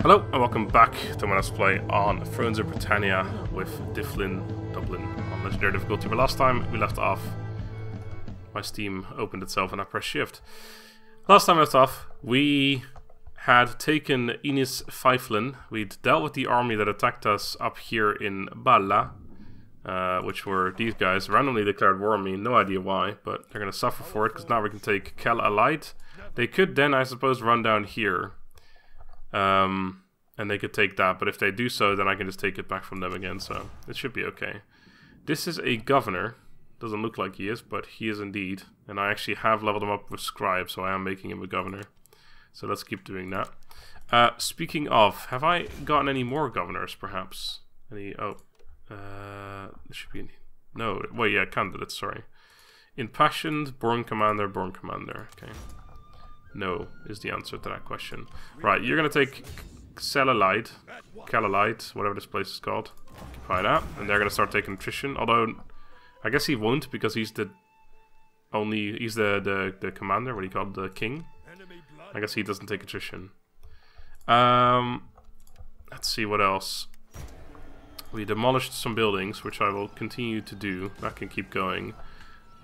Hello and welcome back to my Let's Play on Thrones of Britannia with Dyflin, Dublin on legendary difficulty. But last time we left off, my Steam opened itself and I pressed shift. Last time we left off, we had taken Dyflin. We'd dealt with the army that attacked us up here in Balla, which were these guys, randomly declared war on me, no idea why, but they're going to suffer for it because now we can take Kel Allied. They could then, I suppose, run down here. And they could take that, but if they do so, then I can just take it back from them again, so it should be okay. This is a governor. Doesn't look like he is, but he is indeed. And I actually have leveled him up with scribe, so I am making him a governor. So let's keep doing that. Speaking of, have I gotten any more governors, perhaps? Any, there should be, no, wait, yeah, candidates, sorry. Impassioned, born commander, okay. No, is the answer to that question. Right, you're gonna take Calalite, whatever this place is called. Occupy that, and they're gonna start taking attrition. Although, I guess he won't because he's the commander. What do you call it? The king. I guess he doesn't take attrition. Let's see what else. We demolished some buildings, which I will continue to do. That can keep going.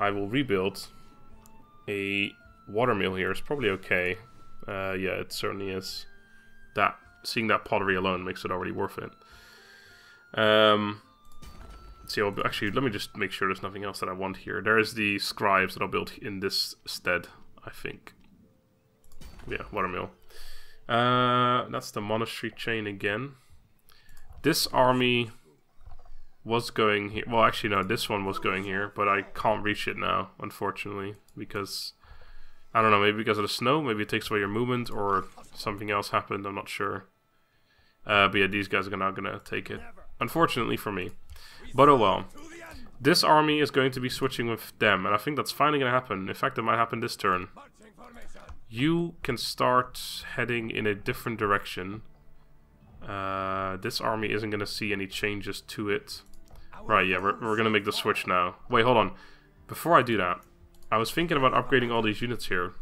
I will rebuild a watermill here. Is probably okay. Yeah, it certainly is. Seeing that pottery alone makes it already worth it. So actually, let me just make sure there's nothing else that I want here. There's the scribes that I'll build in this stead, I think. Yeah, watermill. That's the monastery chain again. This army was going here. Well, actually, no, this one was going here, but I can't reach it now, unfortunately, because I don't know, maybe because of the snow, maybe it takes away your movement, or something else happened, I'm not sure. But yeah, these guys are now gonna take it. Unfortunately for me. But oh well. This army is going to be switching with them, and I think that's finally gonna happen. In fact, it might happen this turn. You can start heading in a different direction. This army isn't gonna see any changes to it. Right, yeah, we're gonna make the switch now. Wait, hold on. Before I do that, I was thinking about upgrading all these units here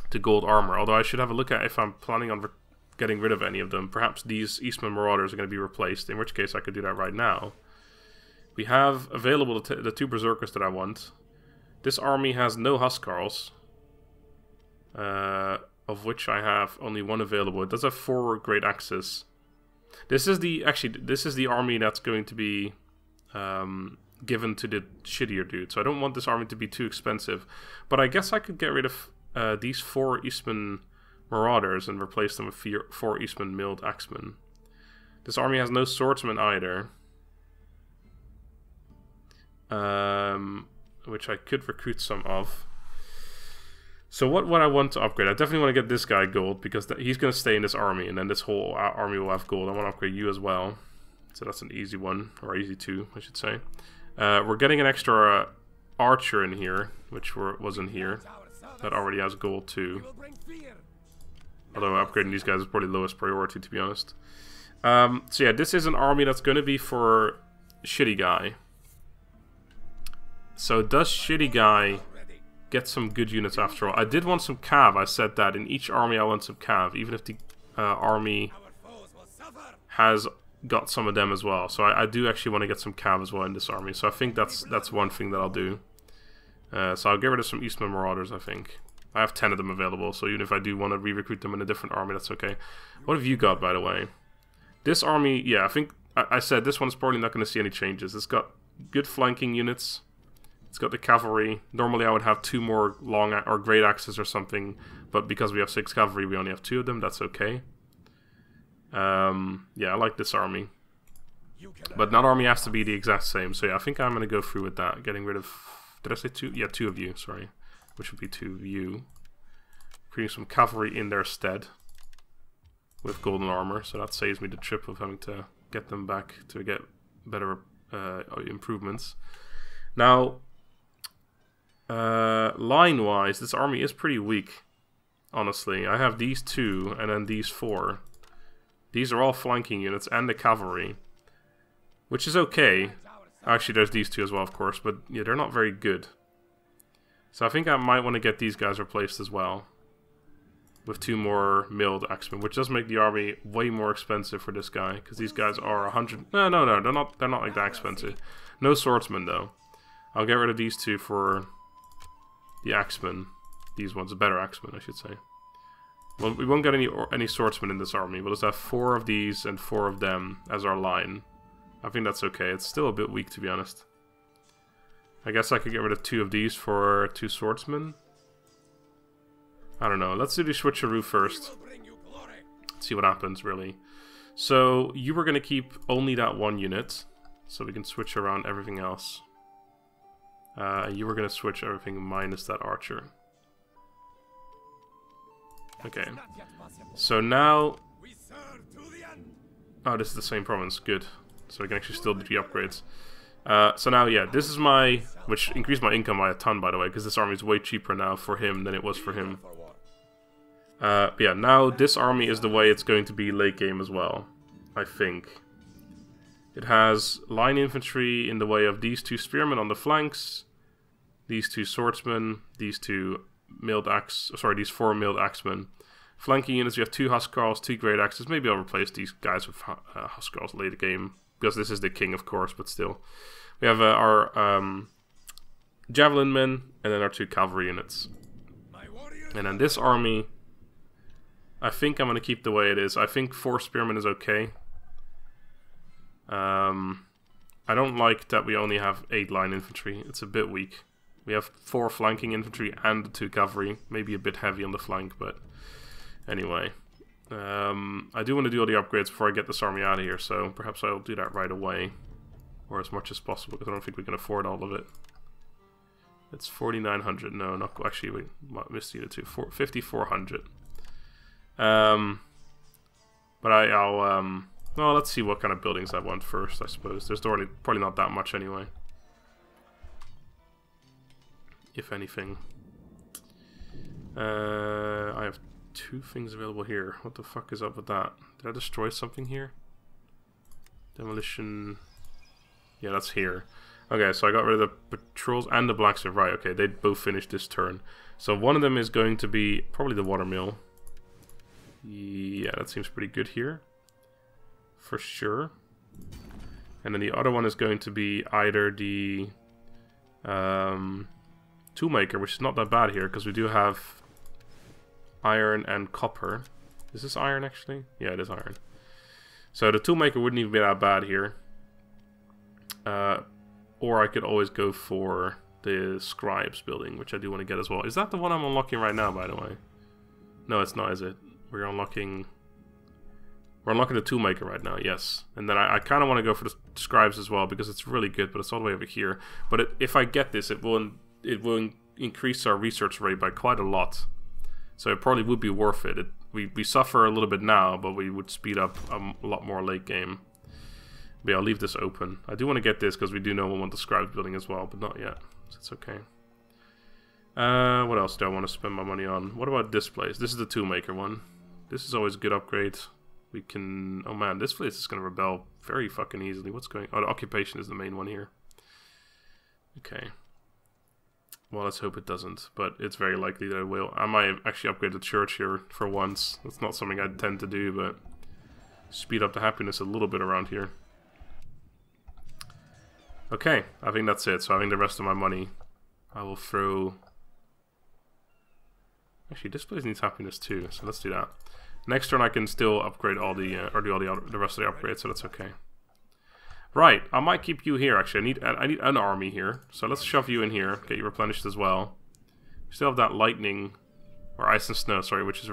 to gold armor, although I should have a look at if I'm planning on getting rid of any of them. Perhaps these Eastman Marauders are going to be replaced, in which case I could do that right now. We have available the two Berserkers that I want. This army has no Huskarls, of which I have only one available. It does have 4 great axes. This is the army that's going to be given to the shittier dude, so I don't want this army to be too expensive. But I guess I could get rid of these 4 Eastman Marauders and replace them with 4 Eastman Milled Axemen. This army has no swordsmen either, which I could recruit some of. So what I want to upgrade, I definitely want to get this guy gold, because he's going to stay in this army, and then this whole army will have gold. I want to upgrade you as well, so that's an easy one, or easy 2, I should say. We're getting an extra archer in here, which wasn't here. That already has gold too. Although upgrading these guys is probably lowest priority, to be honest. So yeah, this is an army that's going to be for Shitty Guy. So does Shitty Guy get some good units after all? I did want some cav. I said that in each army I want some cav, even if the army has got some of them as well. So I do actually want to get some cav as well in this army. So I think that's one thing that I'll do. So I'll get rid of some Eastman Marauders, I think. I have 10 of them available, so even if I do want to re-recruit them in a different army, that's okay. What have you got, by the way? This army, yeah, I think I said this one's probably not going to see any changes. It's got good flanking units. It's got the cavalry. Normally I would have 2 more long or great axes or something, but because we have 6 cavalry, we only have 2 of them. That's okay. Yeah, I like this army. But that army has to be the exact same. So yeah, I think I'm going to go through with that. Getting rid of... Did I say 2? Yeah, 2 of you, sorry. Which would be 2 of you. Creating some cavalry in their stead. With golden armor. So that saves me the trip of having to get them back to get better improvements. Now, line-wise, this army is pretty weak. Honestly. I have these 2 and then these 4. These are all flanking units and the cavalry, which is okay. Actually, there's these 2 as well, of course, but yeah, they're not very good. So I think I might want to get these guys replaced as well. with 2 more milled axemen, which does make the army way more expensive for this guy, because these guys are 100. No, they're not like that expensive. No swordsmen though. I'll get rid of these 2 for the axemen. These ones, better axemen, I should say. Well, we won't get any swordsmen in this army. We'll just have 4 of these and 4 of them as our line. I think that's okay. It's still a bit weak, to be honest. I guess I could get rid of 2 of these for 2 swordsmen. I don't know. Let's do the switcheroo first. Let's see what happens, really. So, you were going to keep only that 1 unit. So we can switch around everything else. You were going to switch everything minus that archer. Okay. So now... Oh, this is the same province. Good. So we can actually still do the upgrades. So now, yeah, this is my... Which increased my income by a ton, by the way, because this army is way cheaper now for him than it was for him. But yeah, now this army is the way it's going to be late game as well, I think. It has line infantry in the way of these 2 spearmen on the flanks, these 2 swordsmen, these 2 milled axe, sorry, these 4 milled axemen. Flanking units, we have 2 huskarls, 2 great axes. Maybe I'll replace these guys with huskarls later game, because this is the king, of course, but still. We have our javelin men, and then our 2 cavalry units. And then this army, I think I'm going to keep the way it is. I think 4 spearmen is okay. I don't like that we only have 8 line infantry. It's a bit weak. We have 4 flanking infantry and 2 cavalry. Maybe a bit heavy on the flank, but anyway. I do want to do all the upgrades before I get this army out of here, so perhaps I'll do that right away. Or as much as possible, because I don't think we can afford all of it. It's 4,900. No, not actually. We missed unit 2. 5,400. But I'll well, let's see what kind of buildings I want first, I suppose. There's already probably not that much anyway. If anything. I have 2 things available here. What the fuck is up with that? Did I destroy something here? Demolition. Yeah, that's here. Okay, so I got rid of the patrols and the blacksmith. Right, okay, they both finished this turn. So one of them is going to be probably the watermill. Yeah, that seems pretty good here. For sure. And then the other one is going to be either the toolmaker, which is not that bad here, because we do have iron and copper. Is this iron, actually? Yeah, it is iron. So the toolmaker wouldn't even be that bad here. Or I could always go for the scribes building, which I do want to get as well. Is that the one I'm unlocking right now, by the way? No, it's not, is it? We're unlocking the toolmaker right now, yes. And then I kind of want to go for the scribes as well, because it's really good, but it's all the way over here. But if I get this, it will increase our research rate by quite a lot. So it probably would be worth it. We suffer a little bit now, but we would speed up a lot more late game. But yeah, I'll leave this open. I do want to get this because we do know we want the scribes building as well, but not yet. So it's okay. What else do I want to spend my money on? What about this place? This is the toolmaker one. This is always a good upgrade. We can... Oh man, this place is going to rebel very fucking easily. What's going... Oh, the occupation is the main one here. Okay. Well, let's hope it doesn't, but it's very likely that it will. I might actually upgrade the church here for once. That's not something I tend to do, but speed up the happiness a little bit around here. Okay, I think that's it. So I think the rest of my money I will throw... Actually, this place needs happiness too, so let's do that. Next turn I can still upgrade all the, or do all the rest of the upgrades, so that's okay. Right, I might keep you here actually. I need an army here, so let's shove you in here, get you replenished as well. We still have that lightning, or ice and snow, sorry, which is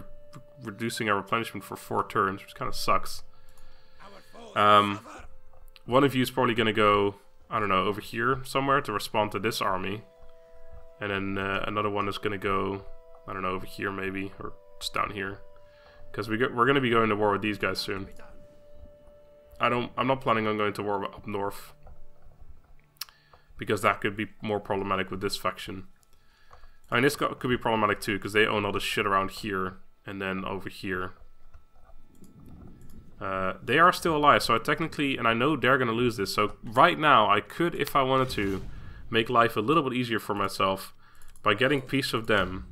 reducing our replenishment for 4 turns, which kind of sucks. One of you is probably going to go, I don't know, over here somewhere to respond to this army. And then another one is going to go, I don't know, over here maybe, or just down here. Because we're going to be going to war with these guys soon. I'm not planning on going to war up north. Because that could be more problematic with this faction. I mean, this could be problematic too, because they own all this shit around here. And then over here. They are still alive, so I technically, and I know they're going to lose this. So right now, I could, if I wanted to, make life a little bit easier for myself by getting peace with them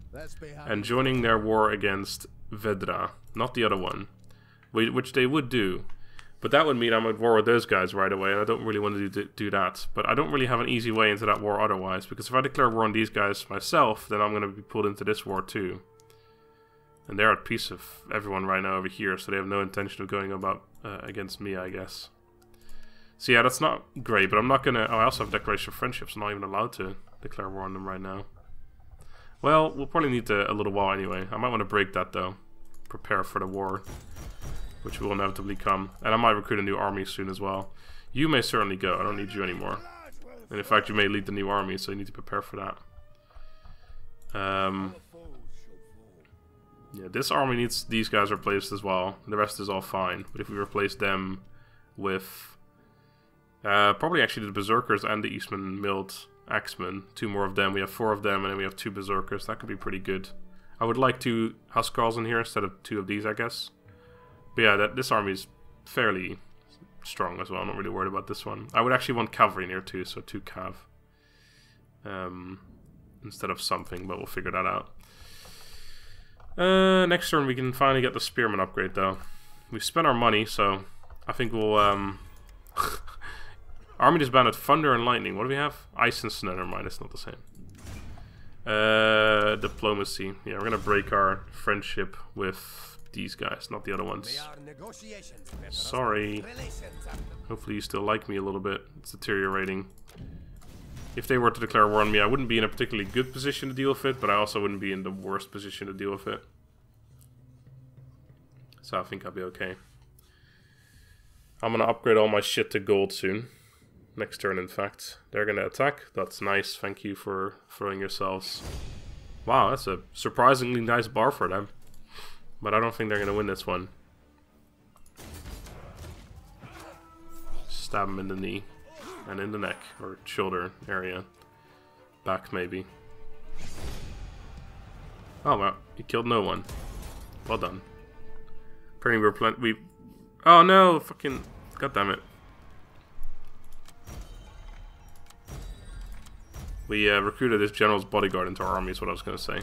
and joining their war against Vedra, not the other one, which they would do. But that would mean I'm at war with those guys right away, and I don't really want to do that. But I don't really have an easy way into that war otherwise, because if I declare war on these guys myself, then I'm going to be pulled into this war too. And they're at peace with everyone right now over here, so they have no intention of going about against me, I guess. So yeah, that's not great, but I'm not going to... Oh, I also have Declaration of Friendship, so I'm not even allowed to declare war on them right now. Well, we'll probably need a little while anyway. I might want to break that, though. Prepare for the war, which will inevitably come. And I might recruit a new army soon as well. You may certainly go. I don't need you anymore. And in fact, you may lead the new army, so you need to prepare for that. Yeah, this army needs these guys replaced as well. The rest is all fine. But if we replace them with... probably actually the Berserkers and the Eastman Milled Axemen. 2 more of them. We have 4 of them, and then we have 2 Berserkers. That could be pretty good. I would like 2 Huskarls in here instead of 2 of these, I guess. But yeah, this army is fairly strong as well. I'm not really worried about this one. I would actually want cavalry in here too, so 2 cav. Instead of something, but we'll figure that out. Next turn we can finally get the Spearman upgrade though. We've spent our money, so I think we'll... Army disbanded Thunder and Lightning. What do we have? Ice and Snow. Never mind, it's not the same. Diplomacy. Yeah, we're gonna break our friendship with these guys, not the other ones. Sorry. Hopefully you still like me a little bit. It's deteriorating. If they were to declare war on me, I wouldn't be in a particularly good position to deal with it, but I also wouldn't be in the worst position to deal with it. So I think I'll be okay. I'm gonna upgrade all my shit to gold soon. Next turn, in fact. They're gonna attack. That's nice. Thank you for throwing yourselves. Wow, that's a surprisingly nice bar for them. But I don't think they're gonna win this one. Stab them in the knee. And in the neck, or shoulder area. Back, maybe. Oh, well, he killed no one. Well done. Apparently we... Oh no, fucking... God damn it. We recruited this general's bodyguard into our army, is what I was going to say.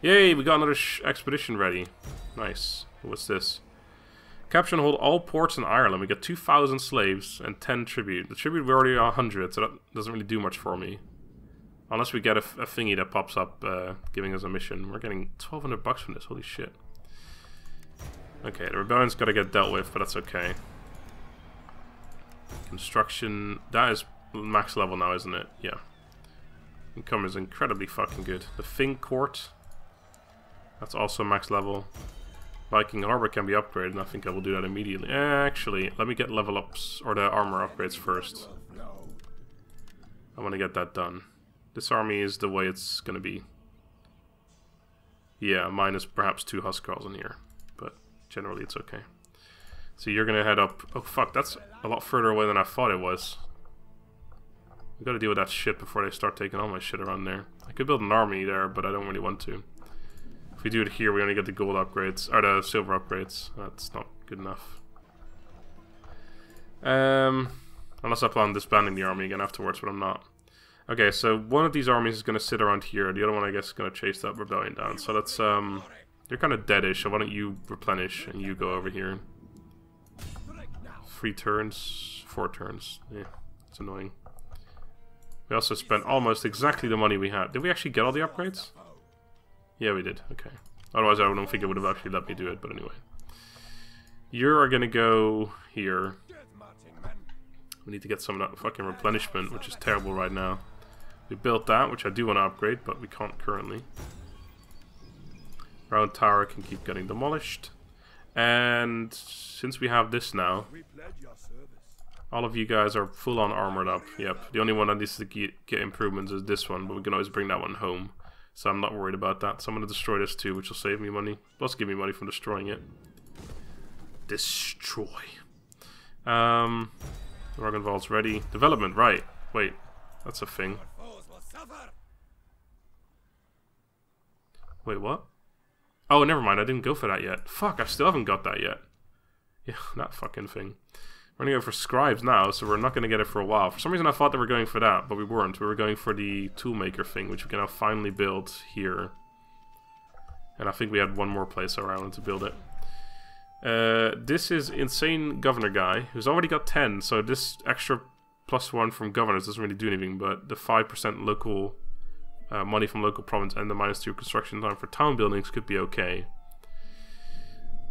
Yay, we got another expedition ready. Nice. What's this? Capture and hold all ports in Ireland. We get 2,000 slaves and 10 tribute. The tribute we're already 100, so that doesn't really do much for me. Unless we get a thingy that pops up giving us a mission. We're getting 1,200 bucks from this. Holy shit. Okay, the rebellion's got to get dealt with, but that's okay. Construction. That is max level now, isn't it? Yeah. Income is incredibly fucking good. The Thing Court. That's also max level. Viking Harbor can be upgraded, and I think I will do that immediately. Actually, let me get level ups, or the armor upgrades first. I want to get that done. This army is the way it's going to be. Yeah, minus perhaps 2 Huskarls in here, but generally it's okay. So you're going to head up... Oh fuck, that's a lot further away than I thought it was. We got to deal with that shit before they start taking all my shit around there. I could build an army there, but I don't really want to. If we do it here, we only get the gold upgrades, or the silver upgrades. That's not good enough. Unless I plan on disbanding the army again afterwards, but I'm not. Okay, so one of these armies is going to sit around here. The other one, I guess, is going to chase that rebellion down. So that's, you're kind of deadish, so why don't you replenish and you go over here. 3 turns, 4 turns. Yeah, it's annoying. We also spent almost exactly the money we had. Did we actually get all the upgrades? Yeah, we did. Okay. Otherwise, I don't think it would have actually let me do it, but anyway. You are going to go here. We need to get some of that fucking replenishment, which is terrible right now. We built that, which I do want to upgrade, but we can't currently. Round Tower can keep getting demolished. And since we have this now, all of you guys are full on armored up. Yep. The only one that needs to get improvements is this one, but we can always bring that one home. So I'm not worried about that. So I'm going to destroy this too, which will save me money. Plus give me money from destroying it. Destroy. Roggenwald's ready. Development, right. Wait, that's a thing. Wait, what? Oh, never mind. I didn't go for that yet. Fuck, I still haven't got that yet. Yeah, that fucking thing. We're going to go for scribes now, so we're not going to get it for a while. For some reason I thought they were going for that, but we weren't. We were going for the toolmaker thing, which we can now finally build here. And I think we had one more place around to build it. This is insane governor guy, who's already got 10, so this extra +1 from governors doesn't really do anything, but the 5% local money from local province and the -2 construction time for town buildings could be okay.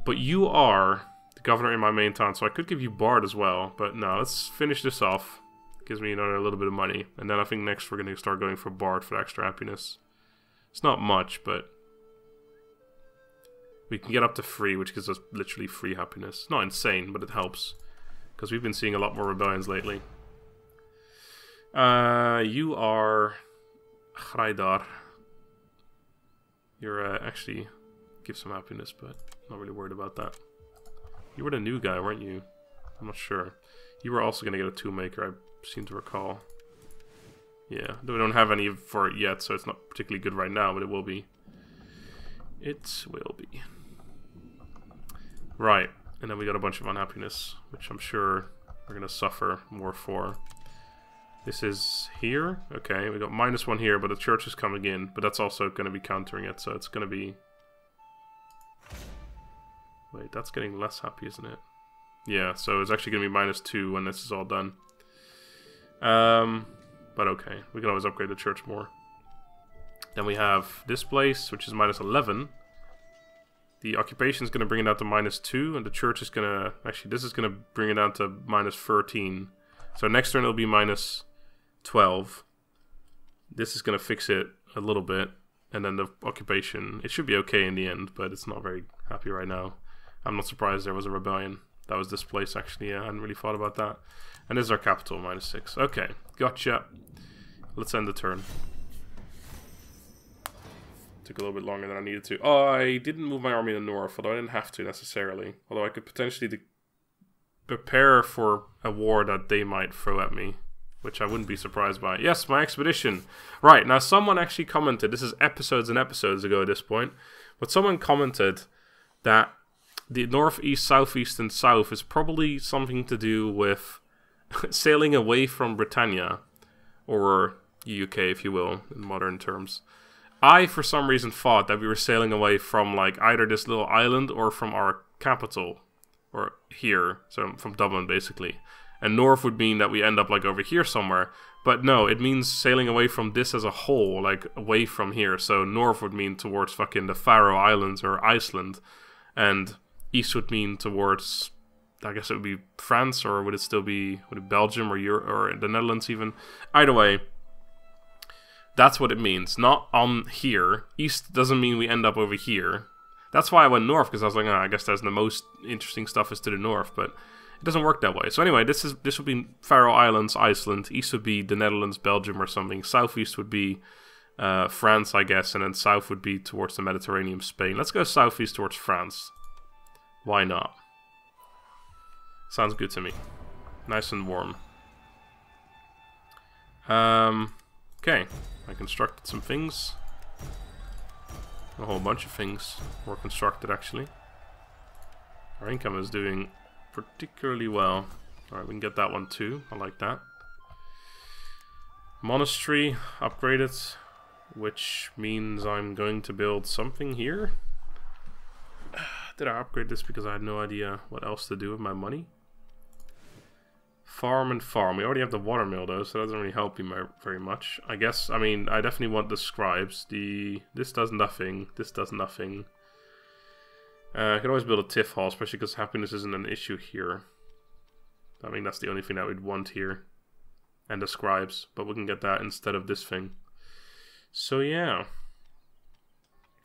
But you are the governor in my main town, so I could give you Bard as well. But no, let's finish this off. Gives me another little bit of money. And then I think next we're going to start going for Bard for extra happiness. It's not much, but we can get up to 3, which gives us literally 3 happiness. Not insane, but it helps. Because we've been seeing a lot more rebellions lately. You are Hraidar. You're actually give some happiness, but not really worried about that. You were the new guy, weren't you? I'm not sure. You were also going to get a toolmaker, I seem to recall. Yeah, we don't have any for it yet, so it's not particularly good right now, but it will be. It will be. Right, and then we got a bunch of unhappiness, which I'm sure we're going to suffer more for. This is here. Okay, we got -1 here, but the church is coming in, but that's also going to be countering it, so it's going to be... Wait, that's getting less happy, isn't it? Yeah, so it's actually going to be -2 when this is all done. But okay, we can always upgrade the church more. Then we have this place, which is -11. The occupation is going to bring it down to -2, and the church is going to... Actually, this is going to bring it down to -13. So next turn it'll be -12. This is going to fix it a little bit. And then the occupation, it should be okay in the end, but it's not very happy right now. I'm not surprised there was a rebellion. That was this place, actually. Yeah, I hadn't really thought about that. And this is our capital, -6. Okay, gotcha. Let's end the turn. Took a little bit longer than I needed to. Oh, I didn't move my army in the north, although I didn't have to necessarily. Although I could potentially prepare for a war that they might throw at me, which I wouldn't be surprised by. Yes, my expedition. Right, now someone actually commented, this is episodes and episodes ago at this point, but someone commented that the northeast, southeast, and south is probably something to do with sailing away from Britannia, or UK, if you will, in modern terms. I, for some reason, thought that we were sailing away from, like, either this little island or from our capital, or here, so from Dublin, basically. And north would mean that we end up, like, over here somewhere. But no, it means sailing away from this as a whole, like, away from here. So north would mean towards fucking the Faroe Islands or Iceland, and east would mean towards, I guess it would be France, or would it still be Belgium or or the Netherlands even? Either way, that's what it means. Not on here. East doesn't mean we end up over here. That's why I went north, because I was like, I guess there's the most interesting stuff is to the north, but it doesn't work that way. So anyway, this would be Faroe Islands, Iceland. East would be the Netherlands, Belgium, or something. Southeast would be France, I guess, and then south would be towards the Mediterranean, Spain. Let's go southeast towards France. Why not? Sounds good to me. Nice and warm. Okay. I constructed some things. A whole bunch of things were constructed, actually. Our income is doing particularly well. Alright, we can get that one too. I like that. Monastery upgraded, which means I'm going to build something here. Did I upgrade this because I had no idea what else to do with my money? Farm and farm. We already have the watermill though, so that doesn't really help me very much. I guess, I mean, I definitely want the scribes. This does nothing. This does nothing. I could always build a tiff hall, especially because happiness isn't an issue here. I mean, that's the only thing that we'd want here. And the scribes, but we can get that instead of this thing. So yeah.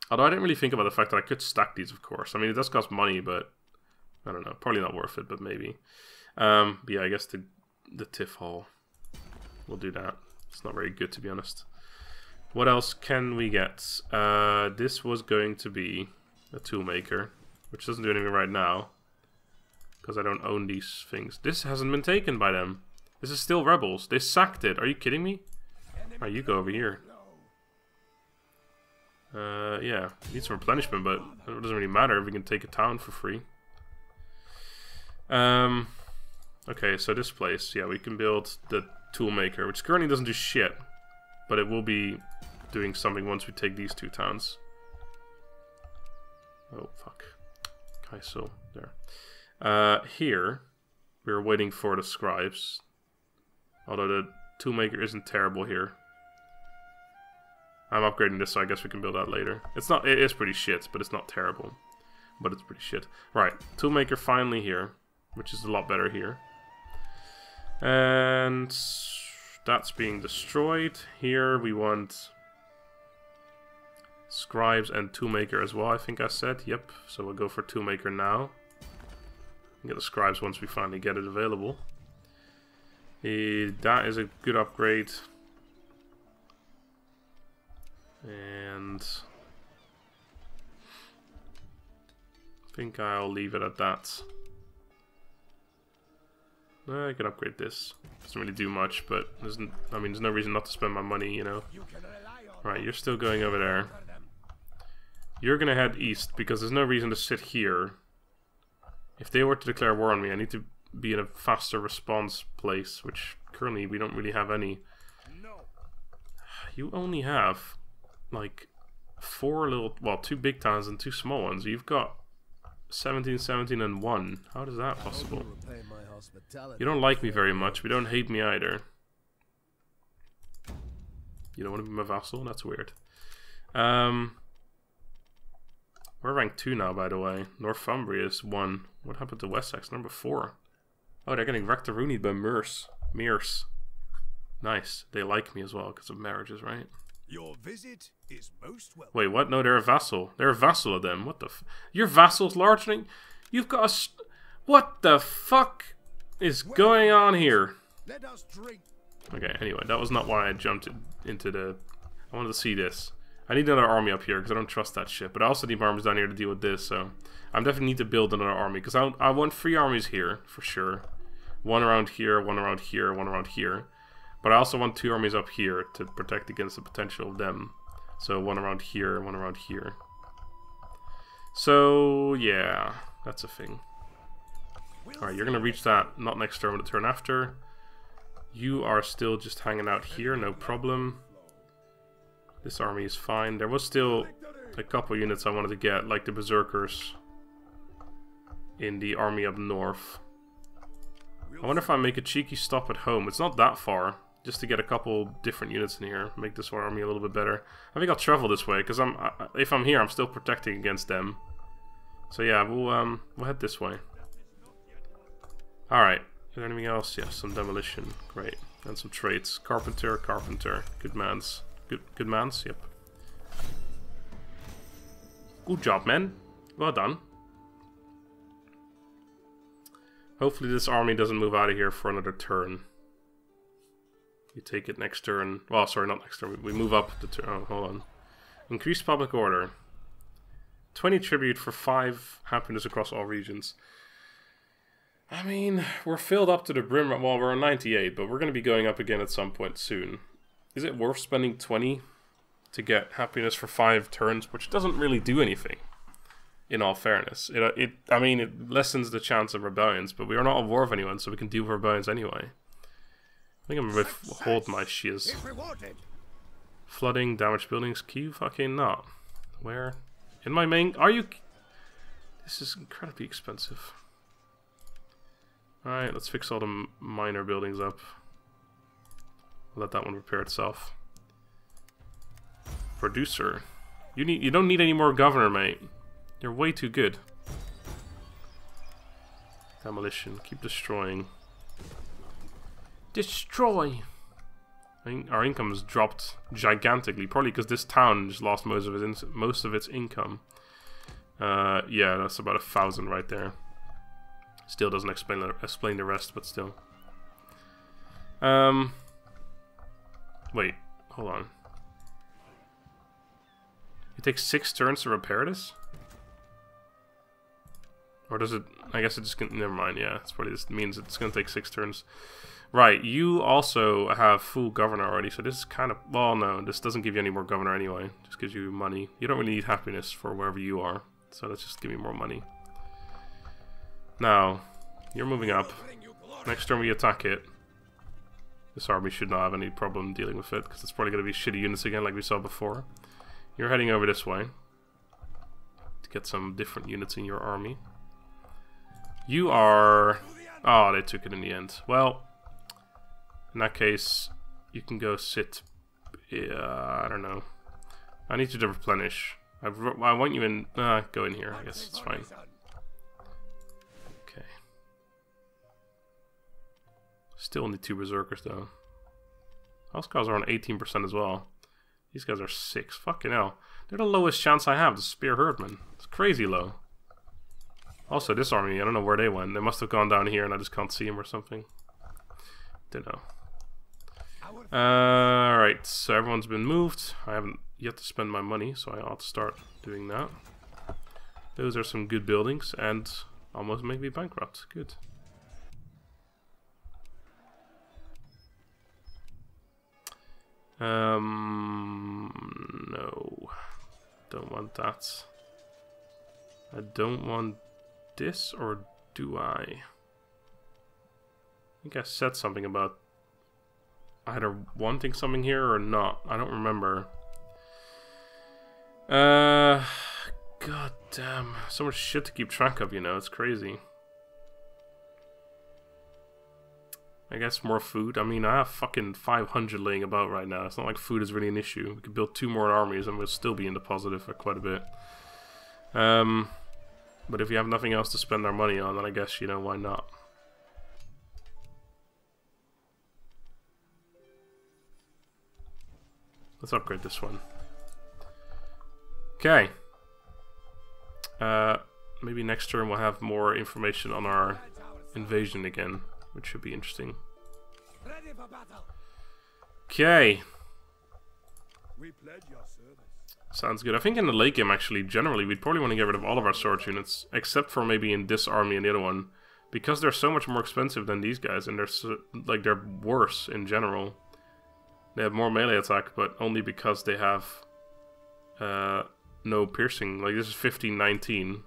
Although I didn't really think about the fact that I could stack these, of course. I mean, it does cost money, but I don't know. Probably not worth it, but maybe. But yeah, I guess the tiff hall will do that. It's not very good, to be honest. What else can we get? This was going to be a toolmaker, which doesn't do anything right now because I don't own these things. This hasn't been taken by them. This is still rebels. They sacked it. Are you kidding me? Alright, you go over here. Yeah, need some replenishment, but it doesn't really matter if we can take a town for free. Okay, so this place, yeah, we can build the toolmaker, which currently doesn't do shit, but it will be doing something once we take these 2 towns. Oh, fuck. Kaisel, there. Here, we're waiting for the scribes. Although the toolmaker isn't terrible here. I'm upgrading this, so I guess we can build that later. It is pretty shit, but it's not terrible. But it's pretty shit. Right, toolmaker finally here, which is a lot better here. And that's being destroyed. Here we want scribes and toolmaker as well, I think I said. Yep, so we'll go for toolmaker now. Get the scribes once we finally get it available. That is a good upgrade. And I think I'll leave it at that. I can upgrade this. Doesn't really do much, but there's no reason not to spend my money, you know. Right, you're still going over there. You're gonna head east because there's no reason to sit here. If they were to declare war on me, I need to be in a faster response place, which currently we don't really have any. You only have like 4 little, well, 2 big towns and 2 small ones. You've got 17, 17, and 1. How is that possible? You don't like me very much. We don't hate me either. You don't want to be my vassal? That's weird. We're ranked 2 now, by the way. Northumbria is 1. What happened to Wessex? Number 4. Oh, they're getting rectorunied by Mears. Nice. They like me as well because of marriages, right? Your visit is most welcome. Wait, what? No, they're a vassal. They're a vassal of them. What the your vassal's larger? You've got a... What the fuck is going on here? Let us drink. Okay, anyway, that was not why I jumped into the... I wanted to see this. I need another army up here because I don't trust that shit. But I also need armies down here to deal with this, so... I definitely need to build another army because I want 3 armies here, for sure. 1 around here, 1 around here, 1 around here. But I also want 2 armies up here to protect against the potential of them. So 1 around here, 1 around here. So, yeah, that's a thing. Alright, you're going to reach that, not next turn, but the turn after. You are still just hanging out here, no problem. This army is fine. There was still a couple units I wanted to get, like the Berserkers in the army up north. I wonder if I make a cheeky stop at home. It's not that far. Just to get a couple different units in here, make this army a little bit better. I think I'll travel this way because if I'm here, I'm still protecting against them. So yeah, we'll head this way. All right. Is there anything else? Yes, some demolition. Great, and some traits. Carpenter. Good mans. Good mans. Yep. Good job, men. Well done. Hopefully this army doesn't move out of here for another turn. You take it next turn. Well, sorry, not next turn. We move up the turn. Oh, hold on. Increase public order. 20 tribute for 5 happiness across all regions. I mean, we're filled up to the brim. Well, we're on 98, but we're going to be going up again at some point soon. Is it worth spending 20 to get happiness for 5 turns, which doesn't really do anything? In all fairness, I mean, it lessens the chance of rebellions, but we are not at war with anyone, so we can deal with rebellions anyway. I think I'm going to hold my shiz. Flooding, damaged buildings. Can you fucking not? Where? In my main... Are you... This is incredibly expensive. Alright, let's fix all the minor buildings up. Let that one repair itself. Producer. You don't need any more governor, mate. You're way too good. Demolition. Keep destroying. Destroy! I think our income has dropped gigantically, probably because this town just lost most of its income. Yeah, that's about 1,000 right there. Still doesn't explain the rest, but still. Wait, hold on. It takes 6 turns to repair this? Or does it... I guess it just... Never mind, yeah. It's probably just means it's going to take 6 turns. Right, you also have full governor already, so this is kind of... Well, no, this doesn't give you any more governor anyway. It just gives you money. You don't really need happiness for wherever you are, so let's just give you more money. Now, you're moving up. Next turn we attack it. This army should not have any problem dealing with it, because it's probably going to be shitty units again like we saw before. You're heading over this way to get some different units in your army. You are... Oh, they took it in the end. Well, in that case, you can go sit... I don't know. I need you to replenish. I want you in... go in here, I guess it's fine. Okay. Still only 2 berserkers though. House guys are on 18% as well. These guys are 6. Fucking hell. They're the lowest chance I have to spear herdmen. It's crazy low. Also, this army, I don't know where they went. They must have gone down here and I just can't see them or something. Don't know. Alright, so everyone's been moved. I haven't yet to spend my money, so I ought to start doing that. Those are some good buildings and almost make me bankrupt. Good. No. Don't want that. I don't want this, or do I? I think I said something about either wanting something here or not. I don't remember. God damn. So much shit to keep track of, you know. It's crazy. I guess more food. I mean, I have fucking 500 laying about right now. It's not like food is really an issue. We could build 2 more armies and we'll still be in the positive for quite a bit. But if you have nothing else to spend our money on, then I guess, you know, why not? Let's upgrade this one. Okay. Maybe next turn we'll have more information on our invasion again, which should be interesting. Okay. Sounds good. I think in the late game, actually, generally, we'd probably want to get rid of all of our sword units, except for maybe in this army and the other one, because they're so much more expensive than these guys, and they're so, like, they're worse in general. They have more melee attack, but only because they have no piercing. Like, this is 15-19.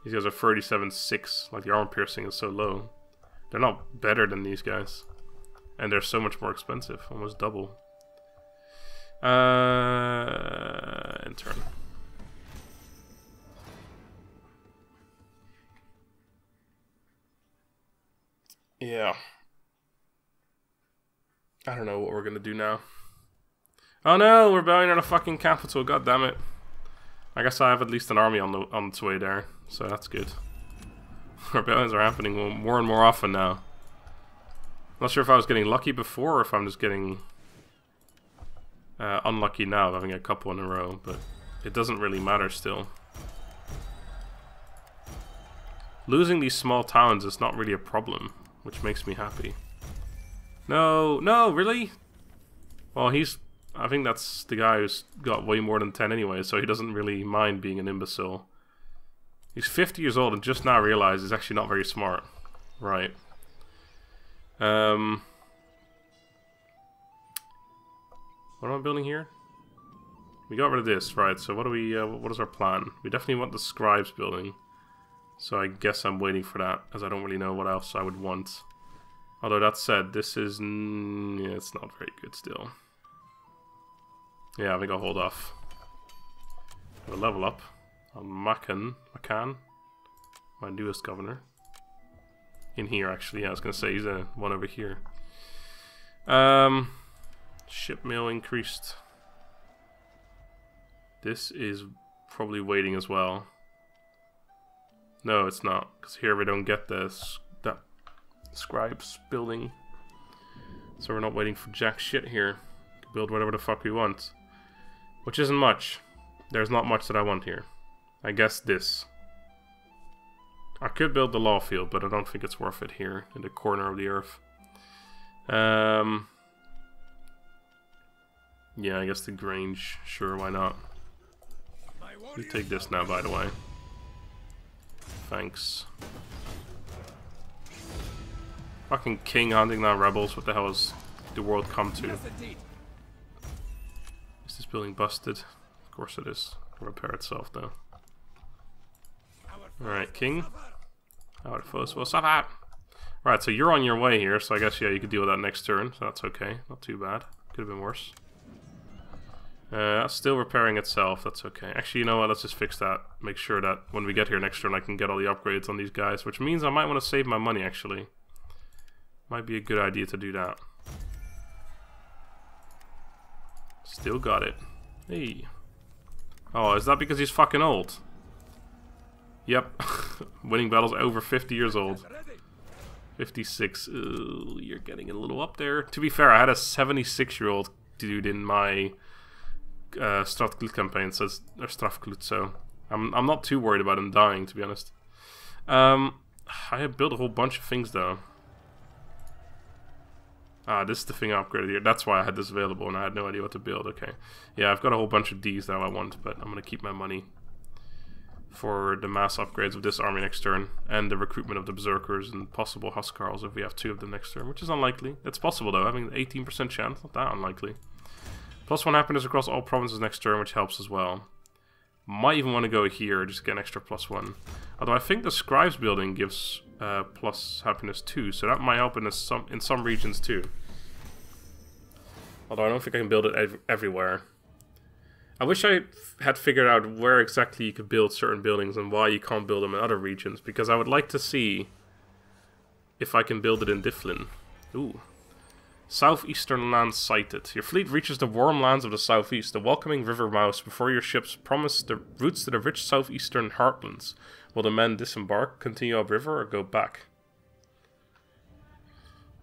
These guys are 37-6. Like, the armor piercing is so low. They're not better than these guys. And they're so much more expensive. Almost double. And turn. Yeah. I don't know what we're gonna do now. Oh no, we're rebelling on a fucking capital, god damn it. I guess I have at least an army on its way there, so that's good. Rebellions are happening more and more often now. Not sure if I was getting lucky before or if I'm just getting unlucky now, having a couple in a row, but it doesn't really matter still. Losing these small towns is not really a problem, which makes me happy. No, no, really? Well, I think that's the guy who's got way more than 10 anyway, so he doesn't really mind being an imbecile. He's 50 years old and just now realized he's actually not very smart. Right. What am I building here? We got rid of this, right, so what do we, what is our plan? We definitely want the scribes building. So I guess I'm waiting for that, as I don't really know what else I would want. Although that said, this is... yeah, it's not very good still. Yeah, I think I'll hold off. We'll level up on Macan, my newest governor. In here, actually, yeah, I was going to say, he's one over here. Ship mail increased. This is probably waiting as well. No, it's not, because here we don't get this, that scribes building. So we're not waiting for jack shit here. We can build whatever the fuck we want. Which isn't much. There's not much that I want here. I guess this. I could build the law field, but I don't think it's worth it here, in the corner of the earth. Yeah, I guess the Grange. Sure, why not? You take this now, by the way. Thanks. Fucking king hunting down rebels. What the hell has the world come to? Is this building busted? Of course it is. It'll repair itself though. Alright, king. Our foes will suffer. Right, so you're on your way here, so I guess, yeah, you could deal with that next turn. So that's okay. Not too bad. Could have been worse. That's still repairing itself. That's okay. Actually, you know what? Let's just fix that. Make sure that when we get here next turn, I can get all the upgrades on these guys. Which means I might want to save my money, actually. Might be a good idea to do that. Still got it. Hey. Oh, is that because he's fucking old? Yep. Winning battles over 50 years old. 56. Ooh, you're getting a little up there. To be fair, I had a 76-year-old dude in my Strafklut campaign, so Strafklut, so I'm not too worried about him dying, to be honest. I have built a whole bunch of things though. Ah, this is the thing I upgraded here. That's why I had this available and I had no idea what to build. Okay. Yeah, I've got a whole bunch of Ds now I want, but I'm gonna keep my money for the mass upgrades of this army next turn, and the recruitment of the Berserkers and possible Huskarls if we have 2 of them next turn, which is unlikely. It's possible though, having an 18% chance, not that unlikely. +1 happiness across all provinces next turn, which helps as well. Might even want to go here, just get an extra +1. Although I think the Scribes building gives plus happiness too, so that might help in some regions too. Although I don't think I can build it everywhere. I wish I had figured out where exactly you could build certain buildings and why you can't build them in other regions, because I would like to see if I can build it in Dyflin. Ooh. Southeastern lands sighted. Your fleet reaches the warm lands of the southeast, the welcoming river mouths before your ships promise the routes to the rich southeastern heartlands. Will the men disembark, continue upriver, or go back?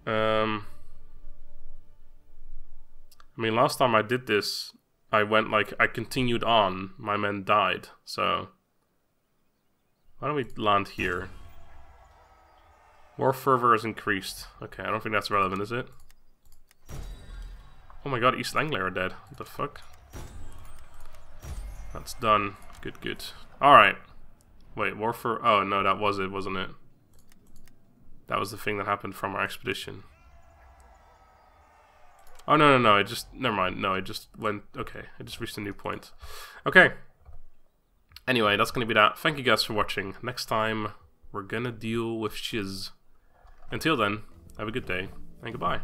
I mean, last time I did this, I went like, I continued on, my men died, so why don't we land here? War fervor has increased. Okay, I don't think that's relevant, is it? Oh my god, East Anglia are dead. What the fuck? That's done. Good, good. Alright. Wait, war for... Oh, no, that was it, wasn't it? That was the thing that happened from our expedition. Oh, no, no, no, it just... Never mind. No, it just went... Okay, it just reached a new point. Okay. Anyway, that's going to be that. Thank you guys for watching. Next time, we're going to deal with shiz. Until then, have a good day, and goodbye.